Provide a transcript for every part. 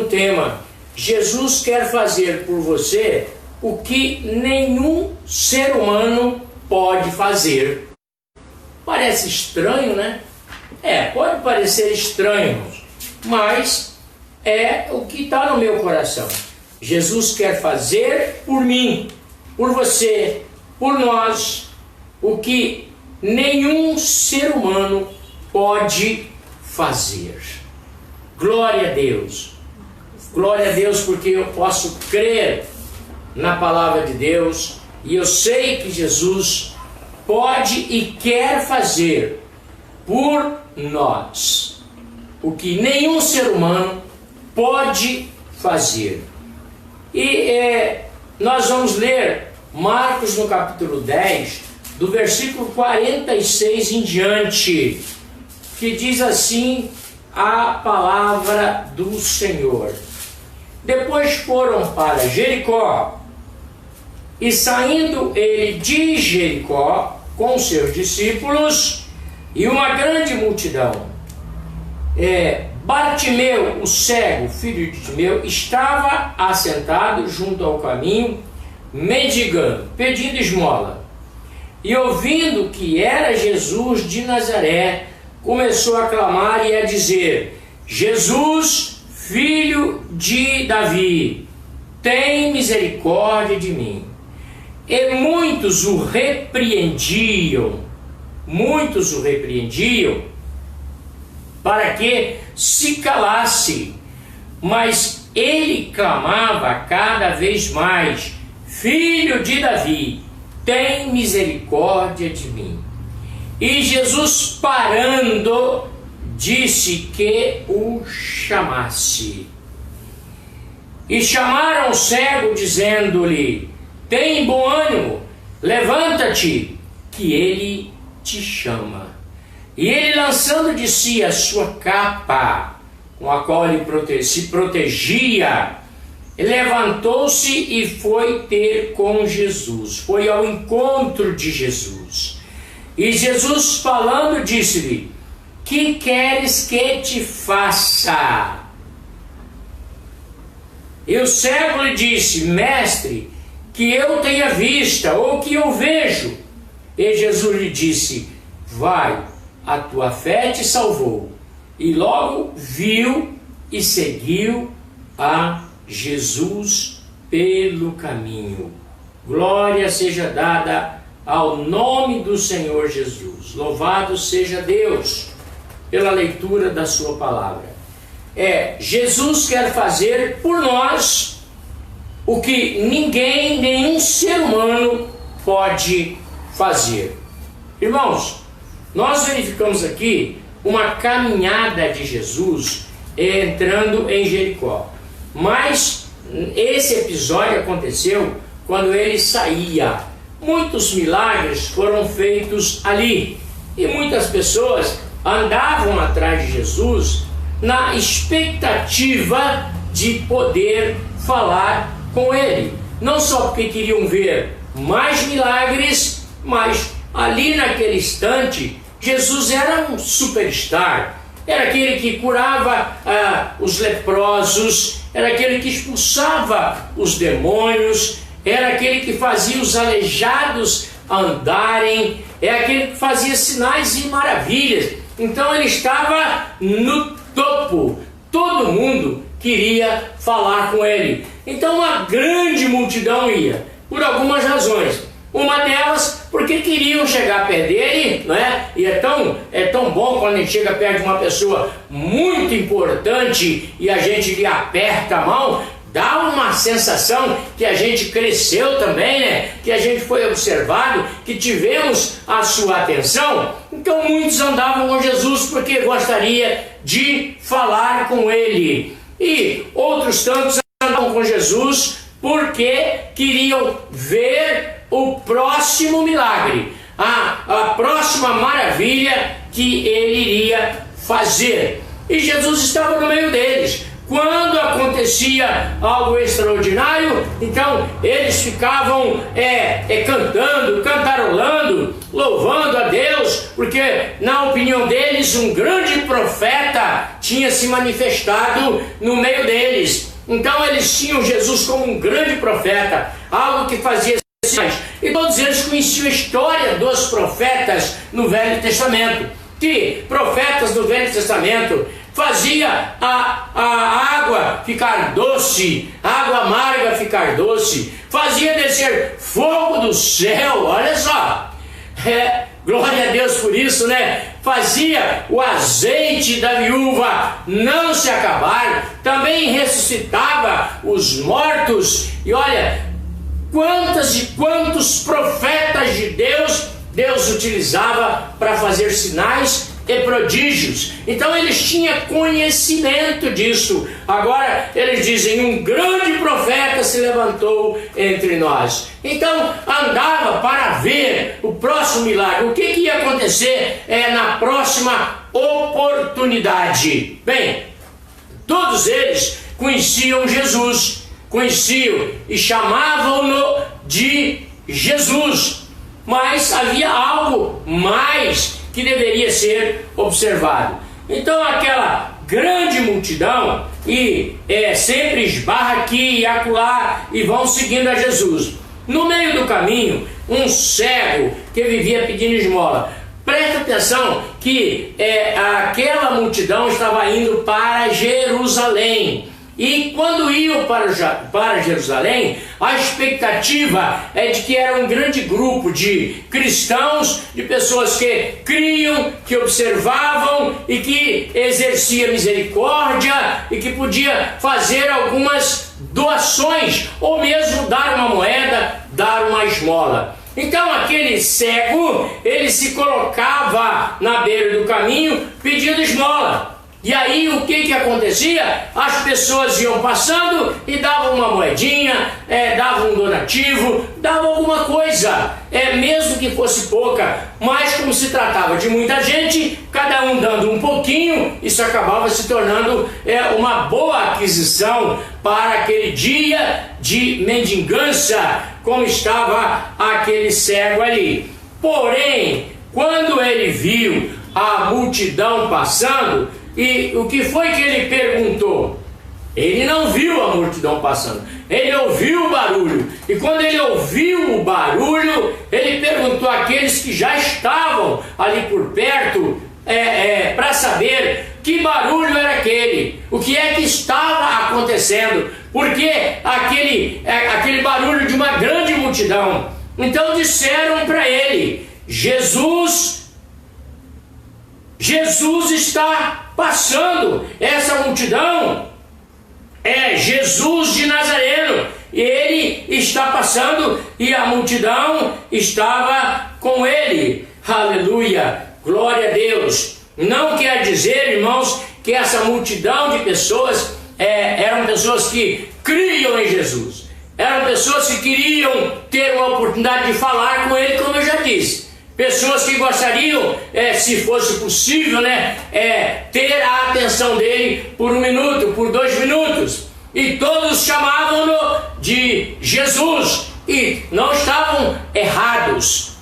tema: Jesus quer fazer por você o que nenhum ser humano pode fazer. Parece estranho, né? Pode parecer estranho, mas é o que está no meu coração. Jesus quer fazer por mim, por você, por nós, o que nenhum ser humano pode fazer. Glória a Deus. Glória a Deus, porque eu posso crer na palavra de Deus e eu sei que Jesus pode e quer fazer por nós o que nenhum ser humano pode fazer. E nós vamos ler Marcos no capítulo 10, do versículo 46 em diante, que diz assim a palavra do Senhor. Depois foram para Jericó, e saindo ele de Jericó com seus discípulos e uma grande multidão, Bartimeu, o cego, filho de Timeu, estava assentado junto ao caminho, mendigando, pedindo esmola. E ouvindo que era Jesus de Nazaré, começou a clamar e a dizer: Jesus, filho de Davi, tem misericórdia de mim. E muitos o repreendiam, para que se calasse, mas ele clamava cada vez mais: Filho de Davi, tem misericórdia de mim. E Jesus, parando, disse que o chamasse. E chamaram o cego, dizendo-lhe: tem bom ânimo, levanta-te, que ele te chama. E ele, lançando de si a sua capa, com a qual ele se protegia, levantou-se e foi ter com Jesus, foi ao encontro de Jesus. E Jesus, falando, disse-lhe: que queres que te faça? E o cego lhe disse: mestre, que eu tenha vista, ou que eu vejo. E Jesus lhe disse: vai, a tua fé te salvou. E logo viu e seguiu a Jesus pelo caminho. Glória seja dada ao nome do Senhor Jesus. Louvado seja Deus pela leitura da sua palavra. Jesus quer fazer por nós o que nenhum ser humano pode fazer. Irmãos, nós verificamos aqui uma caminhada de Jesus entrando em Jericó. Mas esse episódio aconteceu quando ele saía. Muitos milagres foram feitos ali. E muitas pessoas andavam atrás de Jesus na expectativa de poder falar com ele. Não só porque queriam ver mais milagres, mas ali naquele instante, Jesus era um superstar. Era aquele que curava os leprosos, era aquele que expulsava os demônios, era aquele que fazia os aleijados andarem, é aquele que fazia sinais e maravilhas. Então ele estava no topo, todo mundo queria falar com ele. Então uma grande multidão ia, por algumas razões. Uma delas, porque queriam chegar perto dele, não é? E é tão bom quando a gente chega perto de uma pessoa muito importante e a gente lhe aperta a mão, dá uma sensação que a gente cresceu também, né? Que a gente foi observado, que tivemos a sua atenção. Então muitos andavam com Jesus porque gostaria de falar com ele. E outros tantos andavam com Jesus porque queriam ver o próximo milagre, a próxima maravilha que ele iria fazer. E Jesus estava no meio deles, Quando acontecia algo extraordinário, então eles ficavam cantando, cantarolando, louvando a Deus, porque na opinião deles um grande profeta tinha se manifestado no meio deles. Então eles tinham Jesus como um grande profeta, algo que fazia sinais. E todos eles conheciam a história dos profetas no Velho Testamento, que profetas do Velho Testamento fazia a água ficar doce, a água amarga ficar doce, fazia descer fogo do céu, olha só, glória a Deus por isso, né? Fazia o azeite da viúva não se acabar, também ressuscitava os mortos, e olha, quantas e quantos profetas de Deus utilizava para fazer sinais e prodígios. Então eles tinham conhecimento disso. Agora eles dizem: um grande profeta se levantou entre nós. Então andava para ver o próximo milagre, o que ia acontecer na próxima oportunidade. Bem, todos eles conheciam Jesus, conheciam e chamavam-no de Jesus, mas havia algo mais que deveria ser observado. Então aquela grande multidão sempre esbarra aqui e acolá e vão seguindo a Jesus. No meio do caminho, um cego que vivia pedindo esmola. Presta atenção que aquela multidão estava indo para Jerusalém. E quando iam para Jerusalém, a expectativa é de que era um grande grupo de cristãos, de pessoas que criam, que observavam e que exercia misericórdia e que podia fazer algumas doações ou mesmo dar uma moeda, dar uma esmola. Então aquele cego, ele se colocava na beira do caminho pedindo esmola. E aí o que acontecia? As pessoas iam passando e davam uma moedinha, davam um donativo, davam alguma coisa, mesmo que fosse pouca, mas como se tratava de muita gente, cada um dando um pouquinho, isso acabava se tornando uma boa aquisição para aquele dia de mendigança, como estava aquele cego ali. Porém, quando ele viu a multidão passando, e o que foi que ele perguntou? Ele não viu a multidão passando, ele ouviu o barulho. E quando ele ouviu o barulho, ele perguntou àqueles que já estavam ali por perto, para saber que barulho era aquele, o que é que estava acontecendo, porque aquele barulho de uma grande multidão. Então disseram para ele: Jesus está passando. Essa multidão é Jesus de Nazareno, e ele está passando e a multidão estava com ele. Aleluia, glória a Deus. Não quer dizer, irmãos, que essa multidão de pessoas eram pessoas que criam em Jesus, eram pessoas que queriam ter uma oportunidade de falar com ele, como eu já disse. Pessoas que gostariam, se fosse possível, ter a atenção dele por 1 minuto, por 2 minutos. E todos chamavam-no de Jesus. E não estavam errados.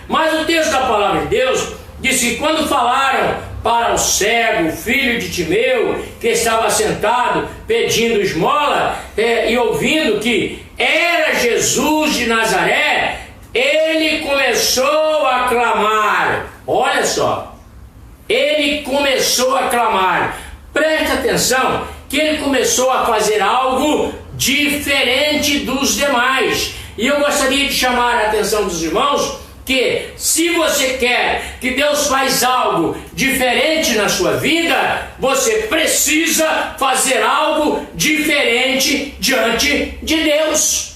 Mas o texto da palavra de Deus diz que quando falaram para o cego, filho de Timeu, que estava sentado pedindo esmola, e ouvindo que era Jesus de Nazaré, ele começou a clamar. Olha só, ele começou a clamar. Presta atenção que ele começou a fazer algo diferente dos demais. E eu gostaria de chamar a atenção dos irmãos que, se você quer que Deus faz algo diferente na sua vida, você precisa fazer algo diferente diante de Deus.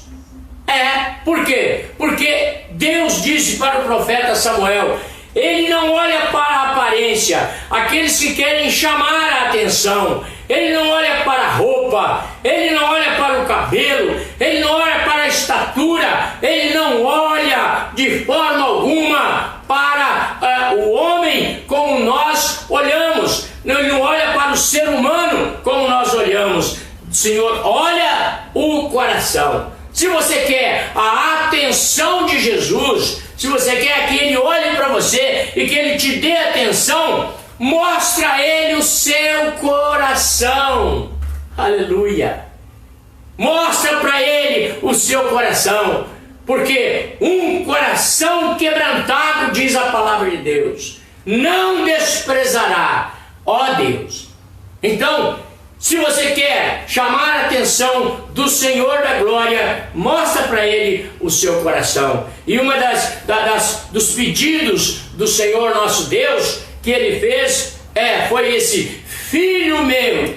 Por quê? Porque Deus disse para o profeta Samuel: ele não olha para a aparência, aqueles que querem chamar a atenção. Ele não olha para a roupa, ele não olha para o cabelo, ele não olha para a estatura, ele não olha de forma alguma para o homem como nós olhamos. Ele não olha para o ser humano como Senhor olha o coração. Se você quer a atenção de Jesus, se você quer que Ele olhe para você e que Ele te dê atenção, mostra a Ele o seu coração. Aleluia! Mostra para Ele o seu coração, porque um coração quebrantado, diz a palavra de Deus, não desprezará, ó Deus. Então, se você quer chamar a atenção do Senhor da glória, mostra para Ele o seu coração. E uma dos pedidos do Senhor nosso Deus que Ele fez foi esse: filho meu,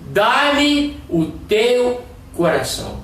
dá-me o teu coração.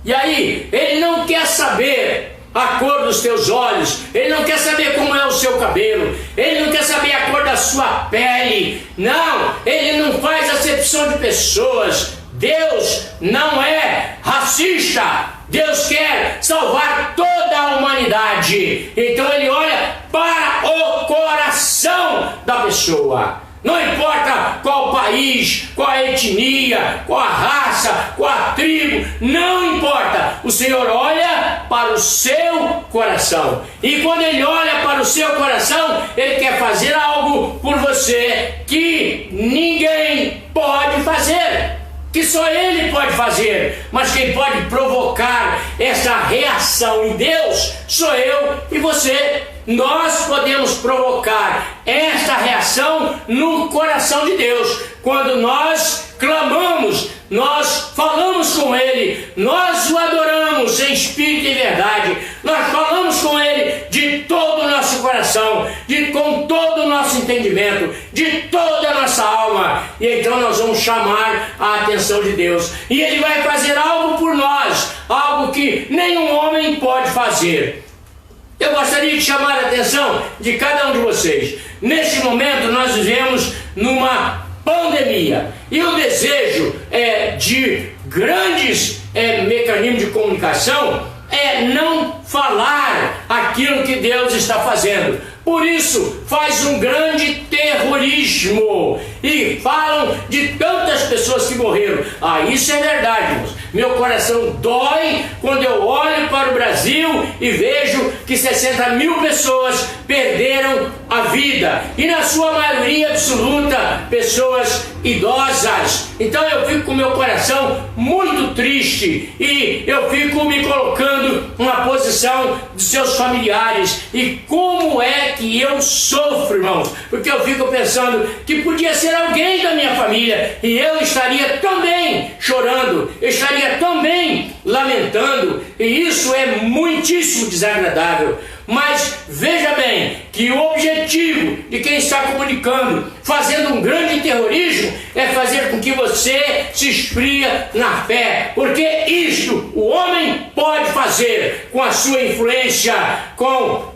E aí, Ele não quer saber a cor dos teus olhos, Ele não quer saber como é o seu cabelo, Ele não quer saber a cor da sua pele. Não, Ele não faz acepção de pessoas. Deus não é racista. Deus quer salvar toda a humanidade. Então Ele olha para o coração da pessoa. Não importa qual país, qual a etnia, qual a raça, qual a tribo, não importa. O Senhor olha para o seu coração. E quando Ele olha para o seu coração, Ele quer fazer algo por você que ninguém pode fazer, que só Ele pode fazer. Mas quem pode provocar essa reação em Deus sou eu e você. Nós podemos provocar esta reação no coração de Deus quando nós clamamos, nós falamos com Ele, nós o adoramos em espírito e verdade, nós falamos com Ele de todo o nosso coração, com todo o nosso entendimento, de toda a nossa alma. E então nós vamos chamar a atenção de Deus e Ele vai fazer algo por nós, algo que nenhum homem pode fazer. Eu gostaria de chamar a atenção de cada um de vocês. Neste momento nós vivemos numa pandemia e o desejo de grandes mecanismos de comunicação é não falar aquilo que Deus está fazendo. Por isso faz um grande terrorismo e falam de tantas pessoas que morreram. Isso é verdade, irmãos. Meu coração dói quando eu olho para o Brasil e vejo que 60 mil pessoas perderam a vida, e na sua maioria absoluta pessoas idosas. Então eu fico com meu coração muito triste e eu fico me colocando na posição dos seus familiares. E como é que eu sofro, irmãos, porque eu fico pensando que podia ser alguém da minha família e eu estaria também chorando, eu estaria também lamentando, e isso é muitíssimo desagradável. Mas veja bem que o objetivo de quem está comunicando, fazendo um grande terrorismo, é fazer com que você se esfria na fé, porque isto o homem pode fazer com a sua influência, com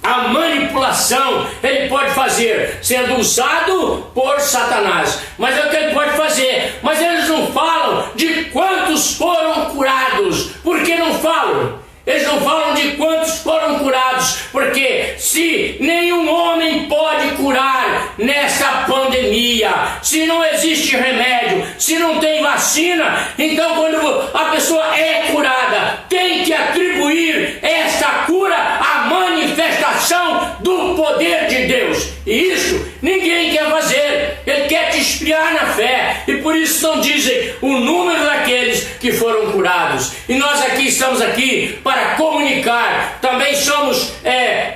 a manipulação. Ele pode fazer sendo usado por Satanás, mas é o que ele pode fazer. Mas eles não falam de quantos foram curados. Por que não falam? Eles não falam de quantos foram curados, porque se nenhum homem pode curar nesta pandemia, se não existe remédio, se não tem vacina, então quando a pessoa é curada, tem que atribuir esta cura à manifestação do poder de Deus. E isso ninguém quer fazer. Ele quer te esfriar na fé, e por isso não dizem o número daqueles que foram curados. E nós aqui estamos aqui para comunicar, também somos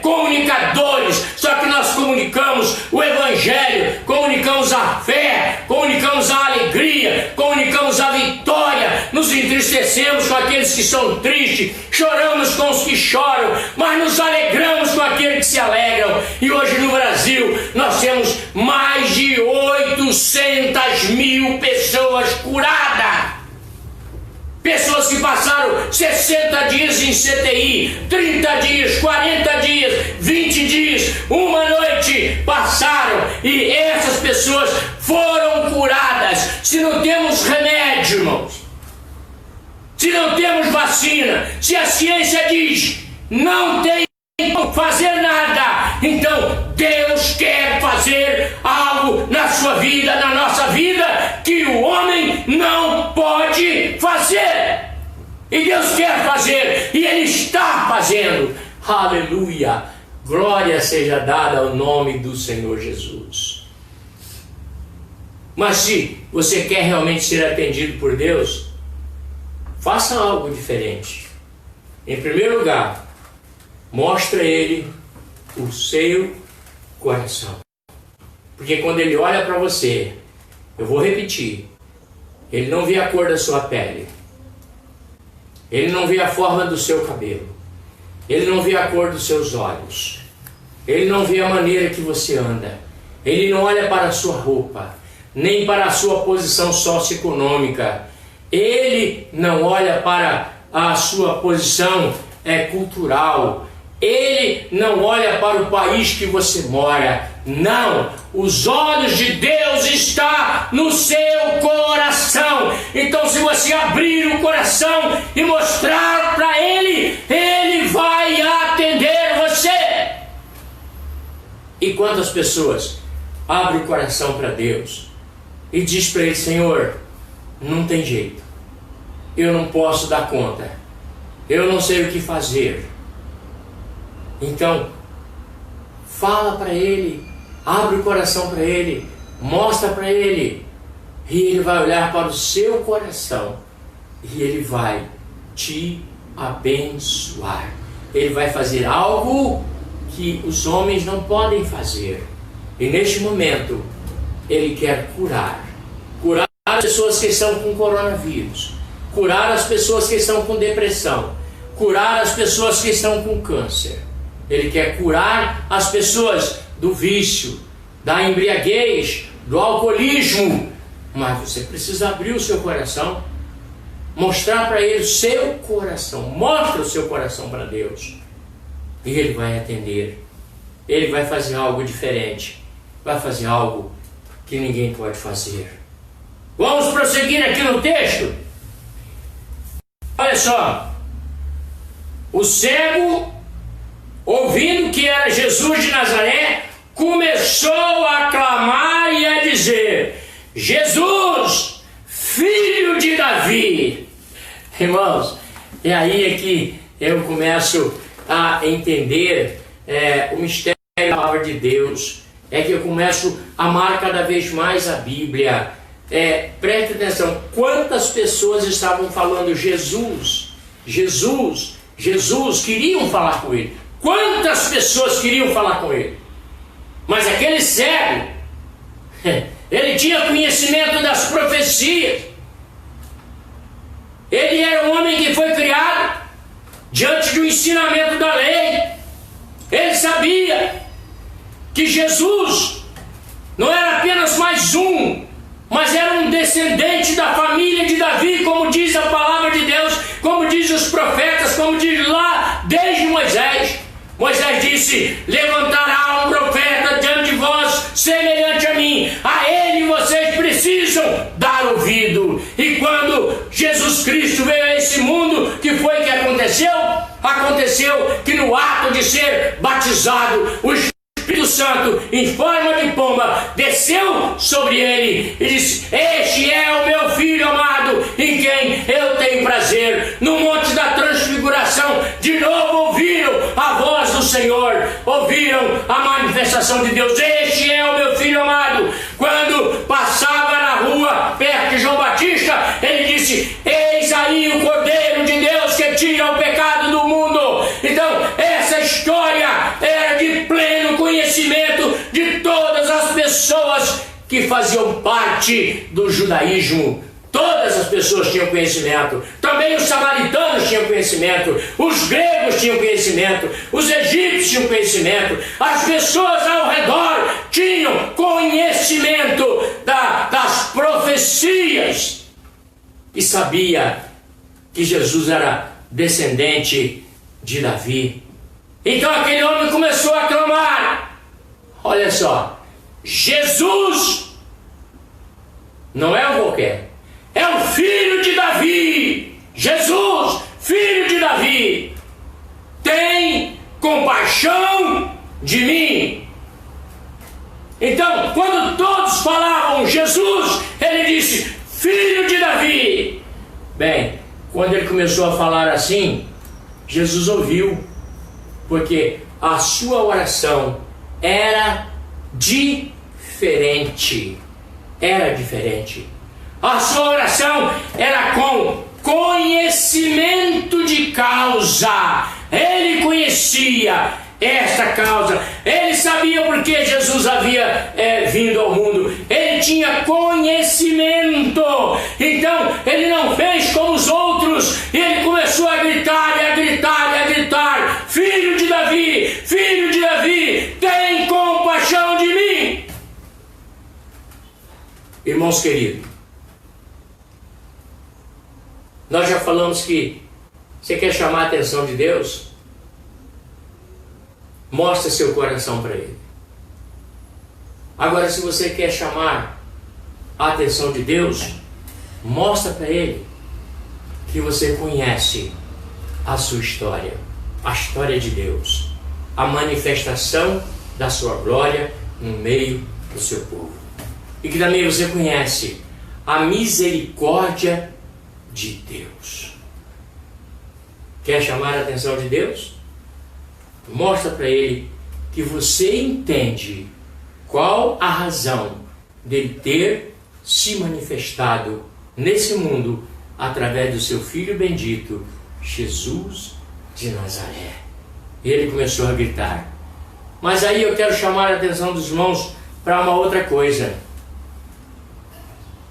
comunicadores, só que nós comunicamos o Evangelho, comunicamos a fé, comunicamos a alegria, comunicamos a vitória, nos entristecemos com aqueles que são tristes, choramos com os que choram, mas nos alegramos com aqueles que se alegram. E hoje no Brasil nós temos mais de 800 mil pessoas curadas. Pessoas que passaram 60 dias em CTI, 30 dias, 40 dias, 20 dias, uma noite passaram, e essas pessoas foram curadas. Se não temos remédio, irmãos, se não temos vacina, se a ciência diz não tem fazer nada. Então Deus quer fazer algo na sua vida, na nossa vida, que o homem não pode fazer. E Deus quer fazer, e Ele está fazendo. Aleluia! Glória seja dada ao nome do Senhor Jesus. Mas se você quer realmente ser atendido por Deus, faça algo diferente. Em primeiro lugar, mostre a Ele o seu coração. Porque quando Ele olha para você, eu vou repetir, Ele não vê a cor da sua pele, Ele não vê a forma do seu cabelo, Ele não vê a cor dos seus olhos, Ele não vê a maneira que você anda, Ele não olha para a sua roupa, nem para a sua posição socioeconômica, Ele não olha para a sua posição cultural, Ele não olha para o país que você mora. Não, os olhos de Deus estão no seu coração. Então, se você abrir o coração e mostrar para Ele, Ele vai atender você. E quantas pessoas abrem o coração para Deus e diz para Ele: Senhor, não tem jeito, eu não posso dar conta, eu não sei o que fazer. Então, fala para Ele, abre o coração para Ele, mostra para Ele, e Ele vai olhar para o seu coração e Ele vai te abençoar. Ele vai fazer algo que os homens não podem fazer. E neste momento, Ele quer curar as pessoas que estão com coronavírus, curar as pessoas que estão com depressão, curar as pessoas que estão com câncer. Ele quer curar as pessoas do vício, da embriaguez, do alcoolismo. Mas você precisa abrir o seu coração, mostrar para Ele o seu coração. Mostra o seu coração para Deus, e Ele vai atender. Ele vai fazer algo diferente, vai fazer algo que ninguém pode fazer. Vamos prosseguir aqui no texto. Olha só. O cego, ouvindo que era Jesus de Nazaré, começou a clamar e a dizer: Jesus, filho de Davi. Irmãos, e aí é que eu começo a entender o mistério da palavra de Deus. É que eu começo a amar cada vez mais a Bíblia. Preste atenção, quantas pessoas estavam falando Jesus, Jesus, Jesus, queriam falar com Ele. Quantas pessoas queriam falar com Ele? Mas aquele cego, ele tinha conhecimento das profecias. Ele era um homem que foi criado diante do ensinamento da lei. Ele sabia que Jesus não era apenas mais um, mas era um descendente da família de Davi, como diz a palavra de Deus, como diz os profetas, como diz lá desde Moisés. Moisés disse: levantará um profeta diante de vós, semelhante a mim. A ele vocês precisam dar ouvido. E quando Jesus Cristo veio a esse mundo, que foi que aconteceu? Aconteceu que no ato de ser batizado, o Espírito Santo, em forma de pomba, desceu sobre ele e disse: este é o meu Filho amado, em quem eu tenho prazer. No monte da transfiguração, de novo ouviram a voz do Senhor, ouviram a manifestação de Deus: este é o meu Filho amado. Quando passava na rua perto de João Batista, ele disse: eis aí o Cordeiro de Deus que tira o pecado do mundo. Então essa história era de pleno conhecimento de todas as pessoas que faziam parte do judaísmo. Todas as pessoas tinham conhecimento. Também os samaritanos tinham conhecimento, os gregos tinham conhecimento, os egípcios tinham conhecimento, as pessoas ao redor tinham conhecimento das profecias e sabia que Jesus era descendente de Davi. Então aquele homem começou a clamar: olha só, Jesus não é um qualquer, é o Filho de Davi. Jesus, Filho de Davi, tem compaixão compaixão de mim. Então, quando todos falavam Jesus, ele disse, filho de Davi. Bem, quando ele começou a falar assim, Jesus ouviu, porque a sua oração era diferente. Era diferente. A sua oração era com conhecimento de causa. Ele conhecia esta causa. Ele sabia por que Jesus havia vindo ao mundo. Ele tinha conhecimento. Então, ele não fez como os outros. Ele começou a gritar, e a gritar, e a gritar. Filho de Davi, tem compaixão de mim. Irmãos queridos, nós já falamos que você quer chamar a atenção de Deus? Mostra seu coração para Ele. Agora, se você quer chamar a atenção de Deus, mostra para Ele que você conhece a sua história, a história de Deus, a manifestação da sua glória no meio do seu povo. E que também você conhece a misericórdia de Deus. Quer chamar a atenção de Deus? Mostra para Ele que você entende qual a razão dele ter se manifestado nesse mundo através do seu Filho bendito, Jesus de Nazaré. E ele começou a gritar. Mas aí eu quero chamar a atenção dos irmãos para uma outra coisa.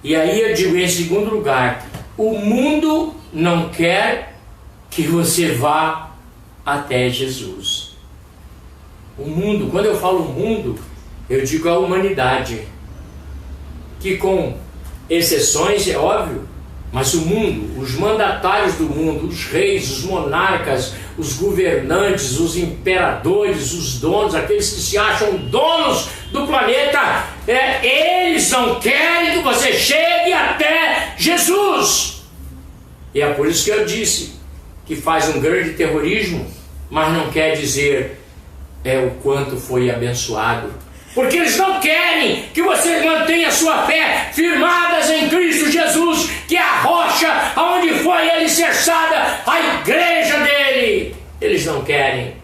E aí eu digo em segundo lugar, o mundo não quer que você vá até Jesus. O mundo, quando eu falo mundo, eu digo a humanidade, que com exceções, é óbvio, mas o mundo, os mandatários do mundo, os reis, os monarcas, os governantes, os imperadores, os donos, aqueles que se acham donos do planeta, eles não querem que você chegue até Jesus. E é por isso que eu disse que faz um grande terrorismo, mas não quer dizer o quanto foi abençoado. Porque eles não querem que você mantenha sua fé firmadas em Cristo Jesus, que é a rocha onde foi alicerçada a igreja dele. Eles não querem.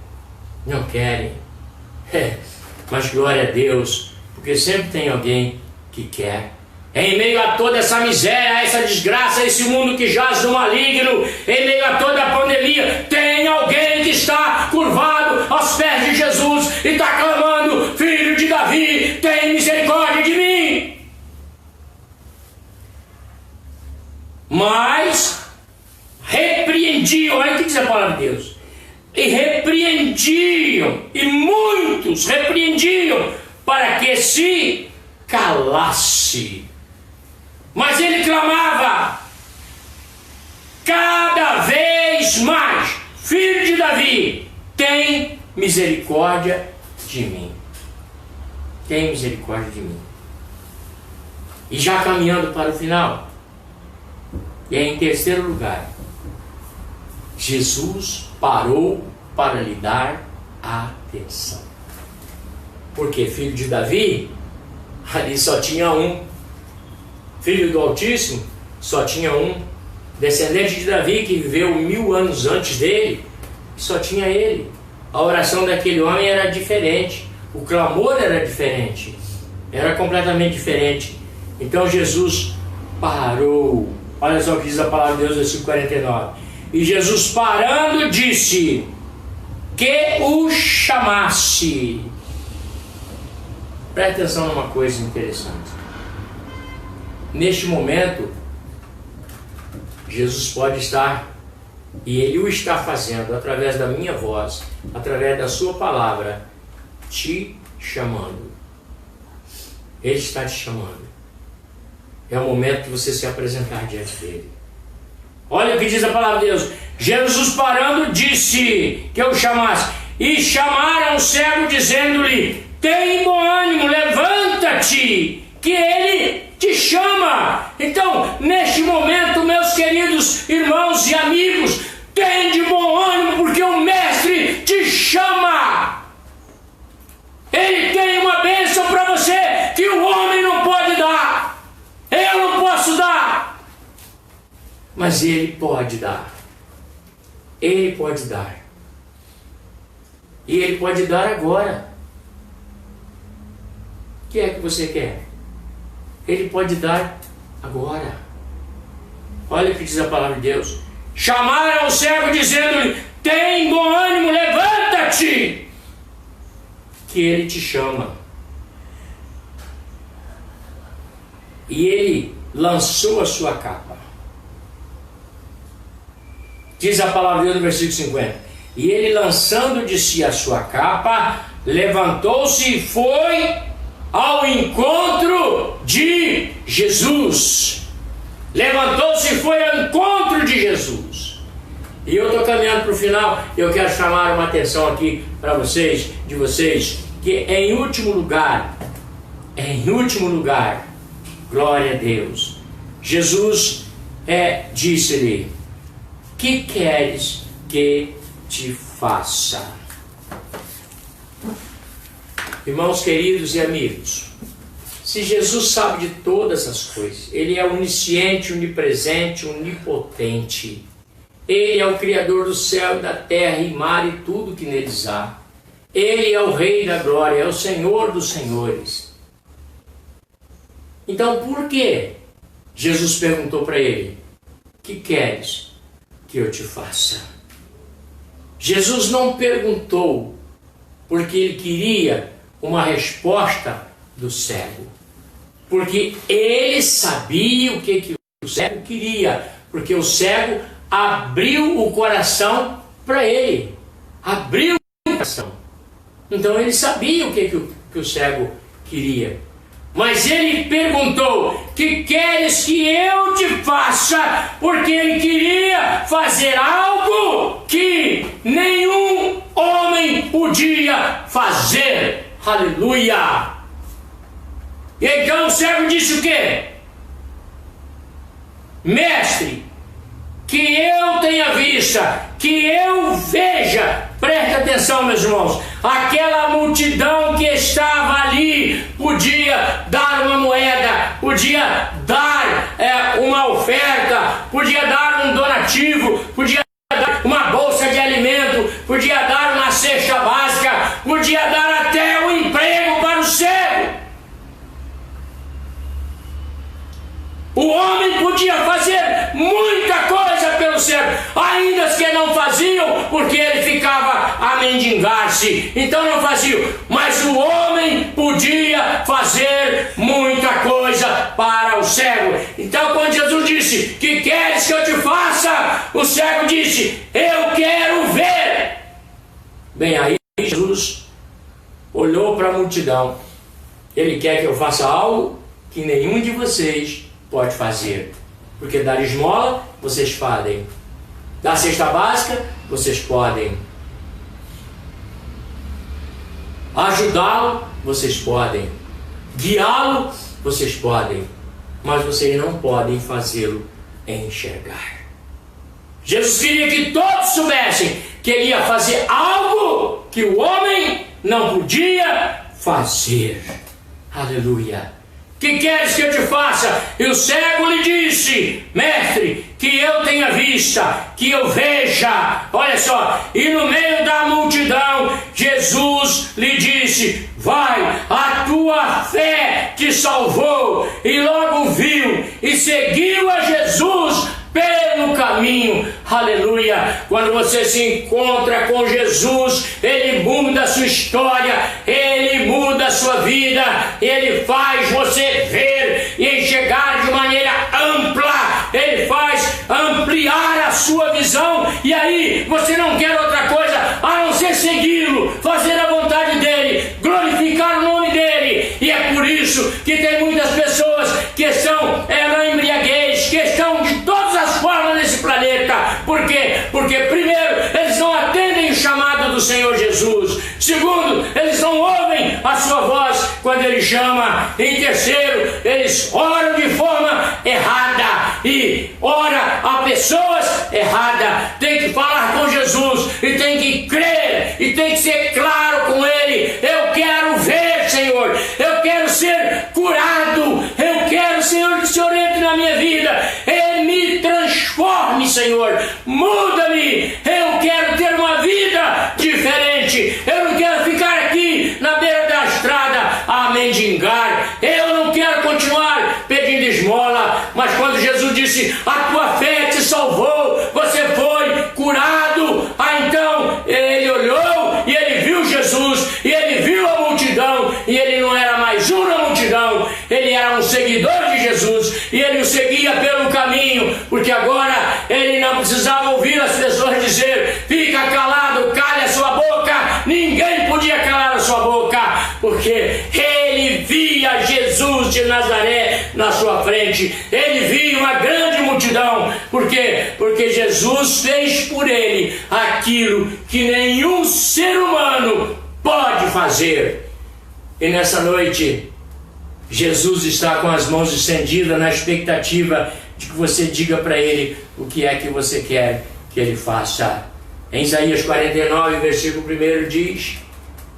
Mas glória a Deus, porque sempre tem alguém que quer. Em meio a toda essa miséria, essa desgraça, esse mundo que jaz no maligno, em meio a toda a pandemia, tem alguém que está curvado aos pés de Jesus e está clamando, filho de Davi, tem misericórdia de mim. Mas repreendiam, olha o que diz a palavra de Deus, e repreendiam, e muitos repreendiam, para que se calasse. Mas ele clamava cada vez mais, filho de Davi, tem misericórdia de mim. Tem misericórdia de mim. E já caminhando para o final, e em terceiro lugar, Jesus parou para lhe dar atenção. Porque filho de Davi, ali só tinha um. Filho do Altíssimo, só tinha um. Descendente de Davi, que viveu 1000 anos antes dele, só tinha ele. A oração daquele homem era diferente. O clamor era diferente. Era completamente diferente. Então Jesus parou. Olha só o que diz a palavra de Deus, versículo 49. E Jesus parando disse que o chamasse. Preste atenção numa coisa interessante. Neste momento, Jesus pode estar, e Ele o está fazendo, através da minha voz, através da sua palavra, te chamando. Ele está te chamando. É o momento de você se apresentar diante dele. Olha o que diz a palavra de Deus. Jesus parando disse que eu chamasse. E chamaram o cego dizendo-lhe, tem bom ânimo, levanta-te, que ele te chama. Então, neste momento, meus queridos irmãos e amigos, tem de bom ânimo, porque o Mestre te chama. Mas Ele pode dar. Ele pode dar. E Ele pode dar agora. O que é que você quer? Ele pode dar agora. Olha o que diz a palavra de Deus. Chamaram o cego dizendo-lhe: tem bom ânimo, levanta-te, que Ele te chama. E ele lançou a sua capa. Diz a palavra de Deus no versículo 50. E ele, lançando de si a sua capa, levantou-se e foi ao encontro de Jesus. Levantou-se e foi ao encontro de Jesus. E eu estou caminhando para o final. Eu quero chamar uma atenção aqui para vocês, que em último lugar, glória a Deus, Jesus disse-lhe: que queres que te faça? Irmãos queridos e amigos, se Jesus sabe de todas as coisas, Ele é onisciente, onipresente, onipotente, Ele é o Criador do céu e da terra e mar e tudo que neles há, Ele é o Rei da glória, é o Senhor dos senhores. Então por que Jesus perguntou para ele: que queres que eu te faça? Jesus não perguntou porque ele queria uma resposta do cego, porque ele sabia o que o cego queria, porque o cego abriu o coração para ele, abriu o coração. Então ele sabia o que o cego queria. Mas ele perguntou: que queres que eu te faça? Porque ele queria fazer algo que nenhum homem podia fazer. Aleluia! E então o cego disse o quê? Mestre, que eu tenha vista, que eu veja. Preste atenção, meus irmãos. Aquela multidão que estava ali podia dar uma moeda, podia dar uma oferta, podia dar um donativo, podia dar uma bolsa de alimento, podia dar uma cesta básica, podia dar até um emprego para o cego. O homem podia fazer muita coisa pelo cego, ainda que não faziam, porque ele ficava a mendigar-se, então não faziam. Mas o homem podia fazer muita coisa para o cego. Então quando Jesus disse: que queres que eu te faça? O cego disse: eu quero ver. Bem, aí Jesus olhou para a multidão. Ele quer que eu faça algo que nenhum de vocês pode fazer, porque dar esmola vocês podem, dar cesta básica vocês podem, ajudá-lo vocês podem, guiá-lo vocês podem, mas vocês não podem fazê-lo enxergar. Jesus queria que todos soubessem que ele ia fazer algo que o homem não podia fazer. Aleluia! Que queres que eu te faça? E o cego lhe disse: mestre, que eu tenha vista, que eu veja. Olha só, e no meio da multidão, Jesus lhe disse: vai, a tua fé te salvou. E logo viu e seguiu a Jesus pelo caminho. Aleluia! Quando você se encontra com Jesus, Ele muda a sua história, Ele muda a sua vida, Ele faz você ver e enxergar de maneira ampla, Ele faz ampliar a sua visão, e aí você não quer outra coisa a não ser segui-lo, fazer a vontade dEle, glorificar o nome dEle. E é por isso que tem muitas pessoas que estão na embriaguez, que estão de todas as formas nesse planeta. Por quê? Porque primeiro, eles não atendem o chamado do Senhor Jesus. Segundo, eles não ouvem a sua voz quando Ele chama. Em terceiro, eles oram de forma errada e ora a pessoas erradas. Tem que falar com Jesus e tem que crer e tem que ser claro com Ele. Eu quero ver, Senhor, eu quero ser curado, eu quero, Senhor, que o Senhor entre na minha vida e me transforme. frente. Eu não quero ficar aqui na beira da estrada a mendigar. Eu não quero continuar pedindo esmola. Mas quando Jesus disse, a tua fé te salvou, você foi curado. Então ele olhou e ele viu Jesus, e ele viu a multidão, e ele não era mais um na multidão, ele era um seguidor de Jesus, e ele o seguia pelo caminho, porque agora ele não precisava ouvir as pessoas dizer, fica calado, cale a sua boca. Ninguém podia calar a sua boca, porque ele via Jesus de Nazaré na sua frente. Ele via uma grande multidão. Por quê? Porque Jesus fez por ele aquilo que nenhum ser humano pode fazer. E nessa noite, Jesus está com as mãos estendidas na expectativa de que você diga para ele o que é que você quer que ele faça. Em Isaías 49, versículo 1 diz,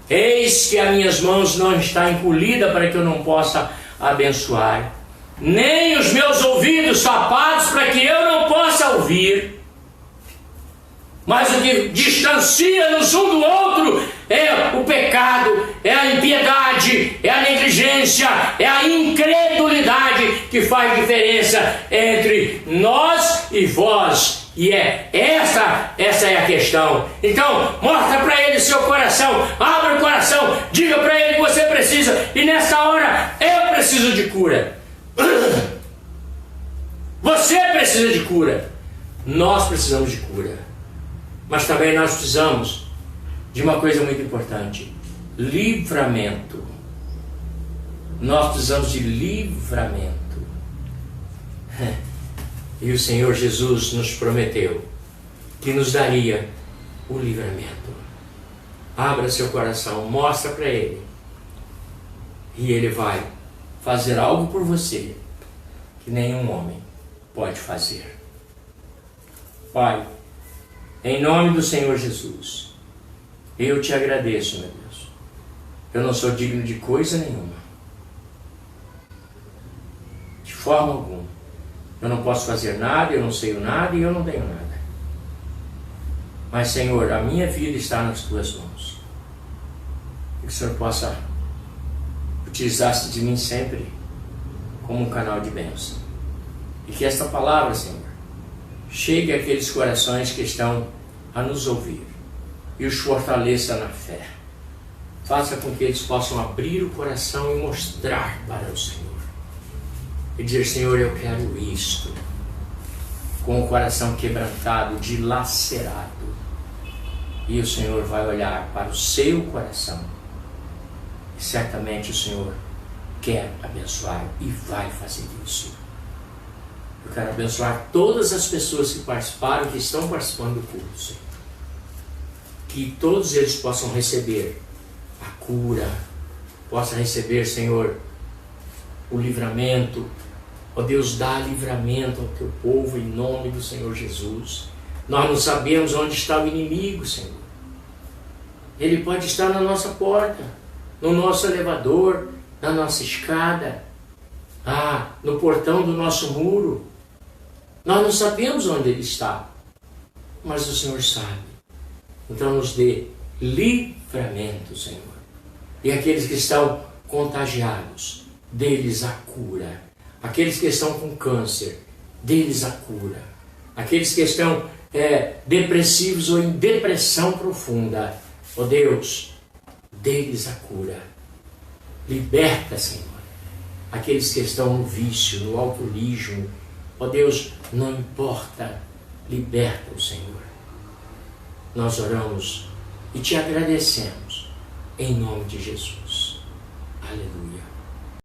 eis que as minhas mãos não estão encolhidas para que eu não possa abençoar, nem os meus ouvidos tapados para que eu não possa ouvir. Mas o que distancia-nos um do outro é o pecado, é a impiedade, é a negligência, é a incredulidade que faz diferença entre nós e vós. E essa é a questão. Então, mostra para ele seu coração, abre o coração, diga para ele que você precisa. E nessa hora, eu preciso de cura. Você precisa de cura. Nós precisamos de cura. Mas também nós precisamos de uma coisa muito importante: livramento. Nós precisamos de livramento. E o Senhor Jesus nos prometeu que nos daria o livramento. Abra seu coração, mostra para Ele. E Ele vai fazer algo por você que nenhum homem pode fazer. Pai, em nome do Senhor Jesus, eu te agradeço, meu Deus. Eu não sou digno de coisa nenhuma. De forma alguma. Eu não posso fazer nada, eu não sei nada e eu não tenho nada. Mas, Senhor, a minha vida está nas tuas mãos. Que o Senhor possa utilizar-se de mim sempre como um canal de bênção. E que esta palavra, Senhor, chegue àqueles corações que estão a nos ouvir e os fortaleça na fé. Faça com que eles possam abrir o coração e mostrar para o Senhor. E dizer, Senhor, eu quero isto. Com o coração quebrantado, dilacerado. E o Senhor vai olhar para o seu coração. E certamente o Senhor quer abençoar e vai fazer isso. Eu quero abençoar todas as pessoas que participaram, que estão participando do culto, Senhor. Que todos eles possam receber a cura, possam receber, Senhor, o livramento. Ó Deus, dá livramento ao teu povo em nome do Senhor Jesus. Nós não sabemos onde está o inimigo, Senhor. Ele pode estar na nossa porta, no nosso elevador, na nossa escada, no portão do nosso muro. Nós não sabemos onde ele está, mas o Senhor sabe. Então nos dê livramento, Senhor. E aqueles que estão contagiados, deles a cura. Aqueles que estão com câncer, deles a cura. Aqueles que estão depressivos ou em depressão profunda, ó Deus, deles a cura. Liberta, Senhor, aqueles que estão no vício, no alcoolismo. Ó Deus, não importa, liberta o Senhor. Nós oramos e te agradecemos em nome de Jesus.